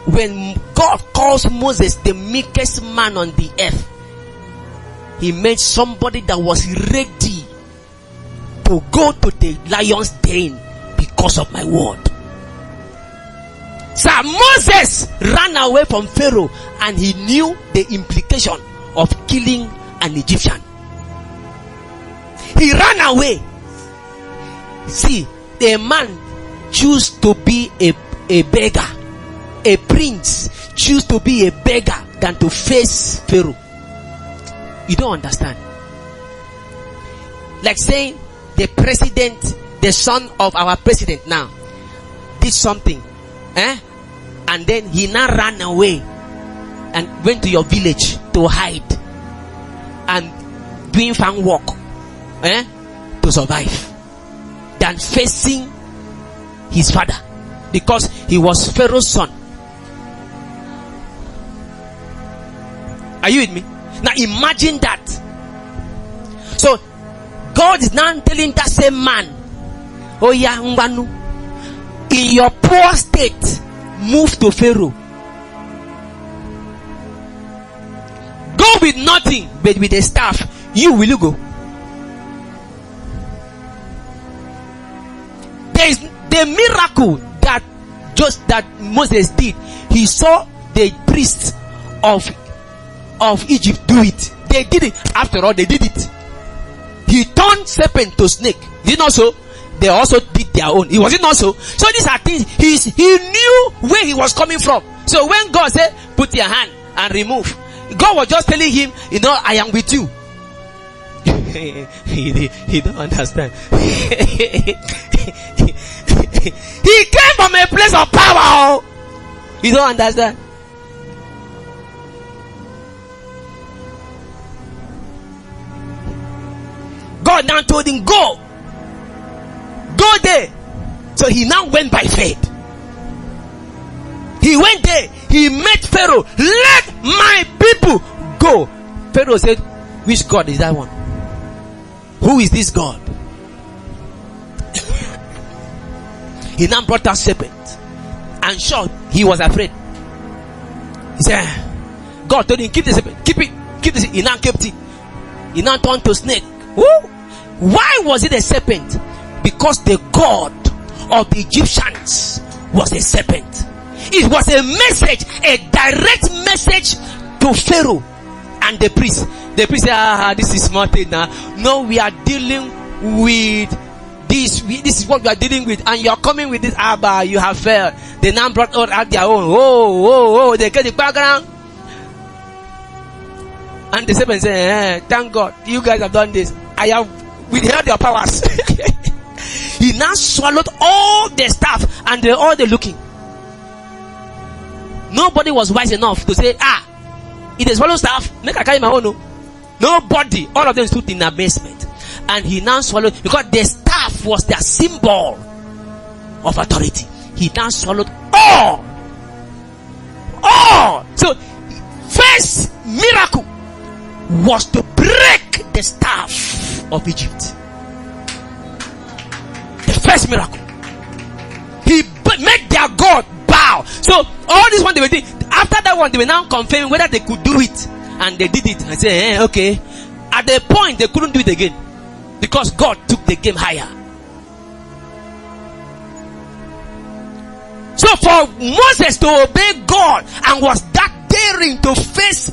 when God calls Moses the meekest man on the earth, he meant somebody that was ready to go to the lion's den because of my word. So Moses ran away from Pharaoh, and he knew the implication of killing an Egyptian. He ran away. See, the man choose to be a beggar. A prince choose to be a beggar than to face Pharaoh. You don't understand. Like saying the president, the son of our president now, did something, and then he now ran away and went to your village to hide and doing farm work, to survive, than facing his father, because he was Pharaoh's son. Are you with me? Now imagine that. So God is now telling that same man, oh yeah, Mbanu, in your poor state, move to Pharaoh. Go with nothing but with a staff. Will you go? There is the miracle that Moses did. He saw the priests of Egypt do it. They did it. After all, they did it. He turned serpent to snake. Is it not so? They also did their own. Was it not so? So these are things he knew where he was coming from. So when God said, put your hand and remove, God was just telling him, I am with you. he don't understand. He came from a place of power. You don't understand. God now told him, go there. So he now went by faith. He went there. He met Pharaoh. Let my people go. Pharaoh said, which God is that one? Who is this God? He now brought that serpent, and sure, he was afraid. He said, God told him, keep the serpent, keep it. He now kept it. He now turned to snake. Woo! Why was it a serpent? Because the God of the Egyptians was a serpent. It was a message, a direct message to Pharaoh and the priest. The priest said, this is small thing now. No, we are dealing with this. This is what we are dealing with, and you are coming with this. Abba, you have failed. They now brought out their own. Oh, they get the background. And the serpent said, thank God, you guys have done this. I have withheld your powers. He now swallowed all the staff, and they all the looking. Nobody was wise enough to say, it is swallow staff, make I carry my own. Nobody. All of them stood in amazement. And he now swallowed, because the staff was their symbol of authority. He now swallowed all. So, first miracle was to break the staff of Egypt. The first miracle. He made their God bow. So all this one they were doing. After that one, they were now confirming whether they could do it, and they did it. I said, okay. At the point they couldn't do it again, because God took the game higher. So for Moses to obey God and was that daring to face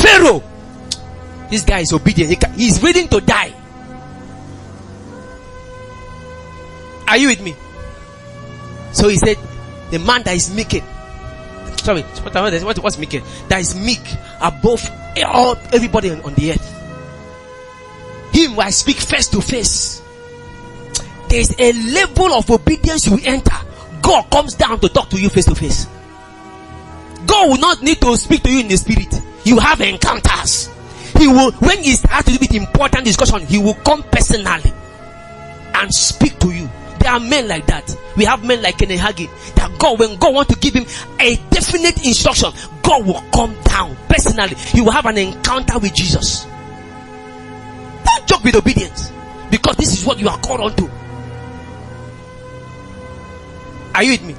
Pharaoh, this guy is obedient. He's willing to die. Are you with me? So he said, the man that is meek, what's meek? That is meek above everybody on the earth. Him who I speak face to face. There is a level of obedience you enter. God comes down to talk to you face to face. God will not need to speak to you in the spirit. You have encounters. He will, when he starts to do with important discussion, he will come personally and speak to you. There are men like that. We have men like Kenneth Hagin, that God, when God wants to give him a definite instruction, God will come down personally. He will have an encounter with Jesus. Don't joke with obedience, because this is what you are called unto. Are you with me?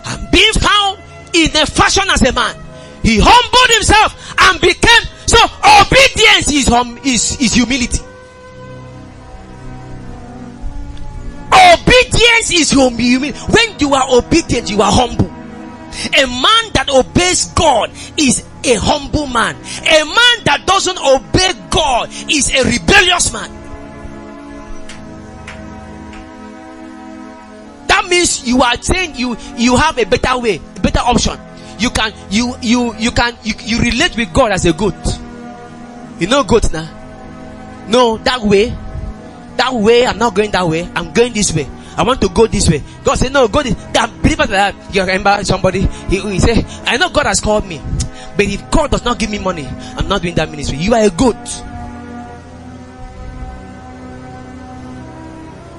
And being found in a fashion as a man. He humbled himself and became. So obedience is humility. Obedience is humility. When you are obedient, you are humble. A man that obeys God is a humble man. A man that doesn't obey God is a rebellious man. That means you are saying you have a better way, a better option. You relate with God as a goat. You know goat now? No, that way I'm not going that way. I'm going this way. I want to go this way. God said, no, go this. There are believers like that. You remember somebody? He said, I know God has called me, but if God does not give me money, I'm not doing that ministry. You are a goat.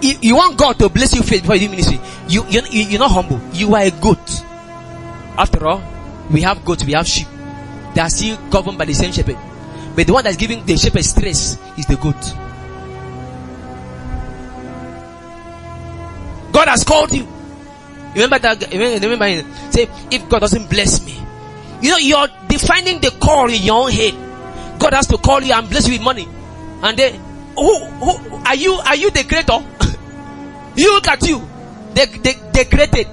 You want God to bless you first before you do ministry. You're not humble. You are a goat. After all, we have goats, we have sheep. They are still governed by the same shepherd. But the one that's giving the shepherd stress is the goat. God has called you. Remember that? Remember, say, if God doesn't bless me, you're defining the call in your own head. God has to call you and bless you with money. And then, who are you? Are you the creator? You look at you. They created.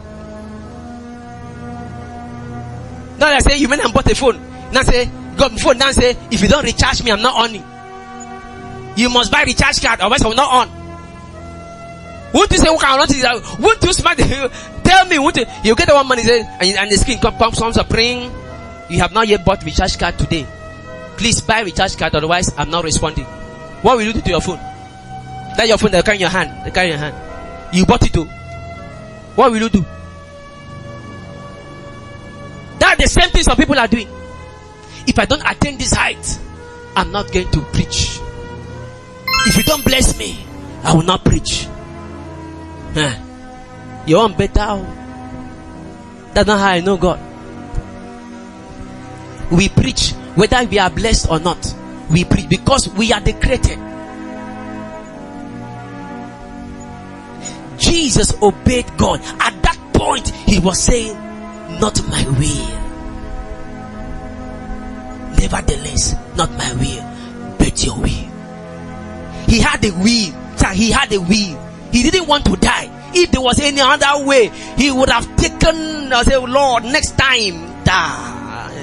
Now I say, you went and bought a phone. Now say, God, phone. Now say, if you don't recharge me, I'm not on it. You must buy recharge card, otherwise I'm not on. Won't you say, won't you smart? Tell me, won't you? You get the one money, and the screen comes up praying. You have not yet bought recharge card today. Please buy recharge card, otherwise I'm not responding. What will you do to your phone? That your phone that carry in your hand. They carry in your hand. You bought it too. What will you do? That's the same thing some people are doing. If I don't attain this height, I'm not going to preach. If you don't bless me, I will not preach. You want better? That's not how I know God. We preach whether we are blessed or not. We preach because we are the created. Jesus obeyed God. At that point, he was saying, not my will. Nevertheless, not my will, but your will. He had a will. He had a will. He didn't want to die. If there was any other way, he would have taken, say, Lord, next time,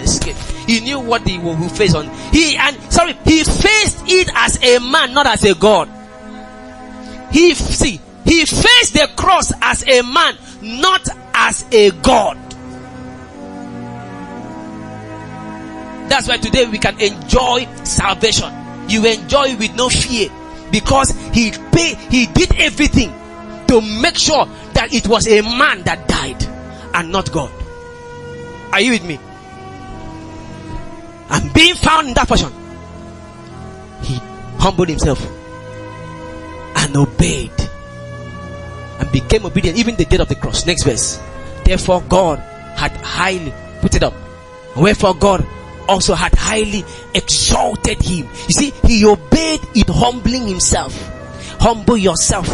escape. He knew what he would face on. He faced it as a man, not as a God. He faced the cross as a man, not as a God. That's why today we can enjoy salvation. You enjoy with no fear, because he did everything to make sure that it was a man that died and not God. Are you with me? And being found in that fashion, he humbled himself and obeyed and became obedient, even the death of the cross. Next verse. Therefore God had highly put it up. Wherefore God also had highly exalted him. You see, he obeyed in humbling himself. Humble yourself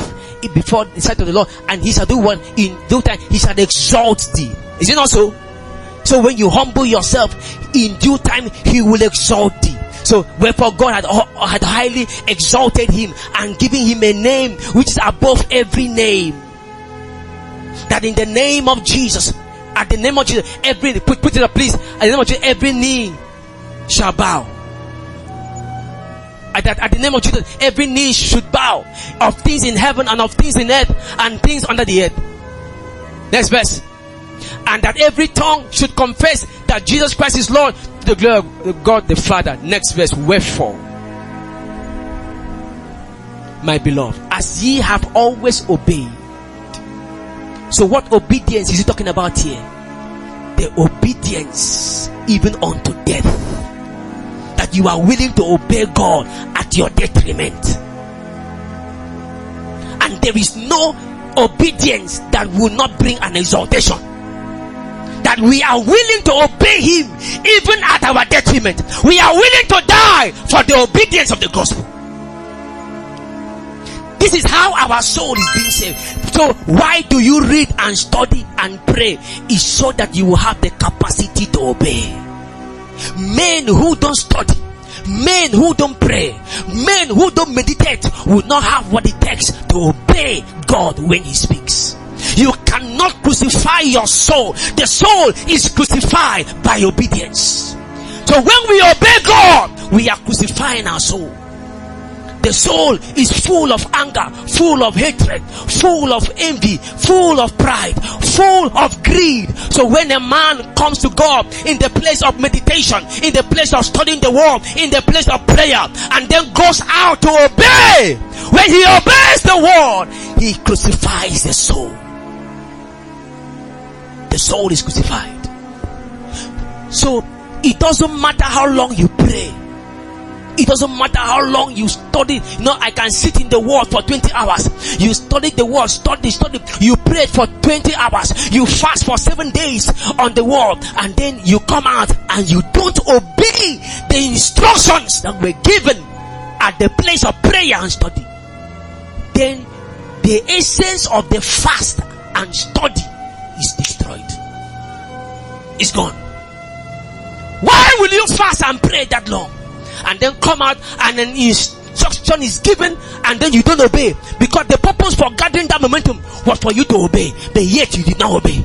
before the sight of the Lord, and he shall do what? In due time he shall exalt thee. Is it not so? So when you humble yourself, in due time he will exalt thee. So wherefore God had highly exalted him and given him a name which is above every name, that in the name of Jesus, at the name of Jesus, every put it up please, at the name of Jesus, every knee shall bow. At the name of Jesus, every knee should bow, of things in heaven and of things in earth and things under the earth. Next verse. And that every tongue should confess that Jesus Christ is Lord, to the glory of God the Father. Next verse. Wherefore, my beloved, as ye have always obeyed. So what obedience is he talking about here? The obedience even unto death. That you are willing to obey God at your detriment. And there is no obedience that will not bring an exaltation. That we are willing to obey him even at our detriment. We are willing to die for the obedience of the gospel. This is how our soul is being saved. So why do you read and study and pray? It's so that you will have the capacity to obey. Men who don't study, men who don't pray, men who don't meditate will not have what it takes to obey God when he speaks. You cannot crucify your soul. The soul is crucified by obedience. So when we obey God, we are crucifying our soul. The soul is full of anger, full of hatred, full of envy, full of pride, full of greed. So when a man comes to God in the place of meditation, in the place of studying the word, in the place of prayer, and then goes out to obey, when he obeys the word, he crucifies the soul. The soul is crucified. So it doesn't matter how long you pray. It doesn't matter how long you study. I can sit in the word for 20 hours. You study the word, study. You pray for 20 hours. You fast for 7 days on the word. And then you come out and you don't obey the instructions that were given at the place of prayer and study. Then the essence of the fast and study is destroyed. It's gone. Why will you fast and pray that long? And then come out and an instruction is given and then you don't obey, because the purpose for gathering that momentum was for you to obey, but yet you did not obey.